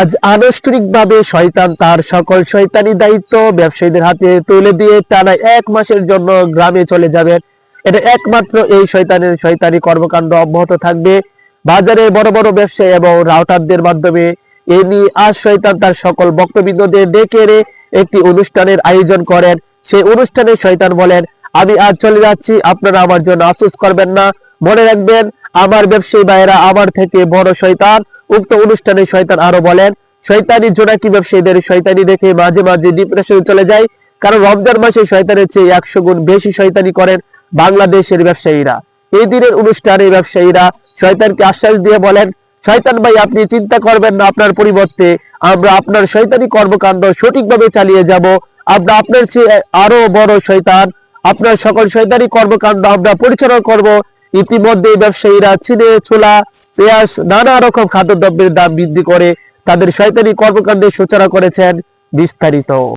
আজ আনুষ্ঠানিকভাবে শয়তান তার সকল শয়তানি দায়িত্ব ব্যবসায়ীদের হাতে তুলে দিয়ে টানা 1 মাসের জন্য গ্রামে চলে যাবেন। এটা একমাত্র এই শয়তানের শয়তানি কর্মকাণ্ড অব্যাহত থাকবে। বাজারে বড় বড় ব্যবসায়ী এবং রাউটারদের মাধ্যমে এ নিয়ে আজ শয়তান তার সকল বক্তবৃন্দদের ডেকে এনে একটি অনুষ্ঠানের আয়োজন করেন। সেই অনুষ্ঠানে শয়তান বলেন, আমি আজ চলে যাচ্ছি, আপনারা আমার জন্য আফসোস করবেন না। মনে রাখবেন, আমার ব্যবসায়ী ভাইয়েরা আমার থেকে বড় শয়তান। উক্ত অনুষ্ঠানে শয়তান আরো বলেন, শয়তানি জোনাকি ব্যবসায়ীদের শয়তানি দেখে মাঝে মাঝে ডিপ্রেশনে চলে যায়, কারণ রমজান মাসে শয়তানের চেয়ে 100 গুণ বেশি শয়তানি করেন বাংলাদেশের ব্যবসায়ীরা। এই দিনের অনুষ্ঠানে ব্যবসায়ীরা শয়তানকে আশ্বাস দিয়ে বলেন, শয়তান ভাই, আপনি চিন্তা করবেন না, আপনার পরিবর্তে আমরা আপনার শয়তানি কর্মকাণ্ড সঠিকভাবে চালিয়ে যাব। আমরা আপনার চেয়ে আরো বড় শয়তান, আপনার সকল শয়তানি কর্মকাণ্ড আমরা পরিচালনা করব। ইতিমধ্যে ব্যবসায়ীরা চিনি, ছোলা, পেঁয়াজ, নানা রকম খাদ্যদ্রব্যের দাম বৃদ্ধি করে তাদের শয়তানি কর্মকাণ্ডের সূচনা করেছেন। বিস্তারিত।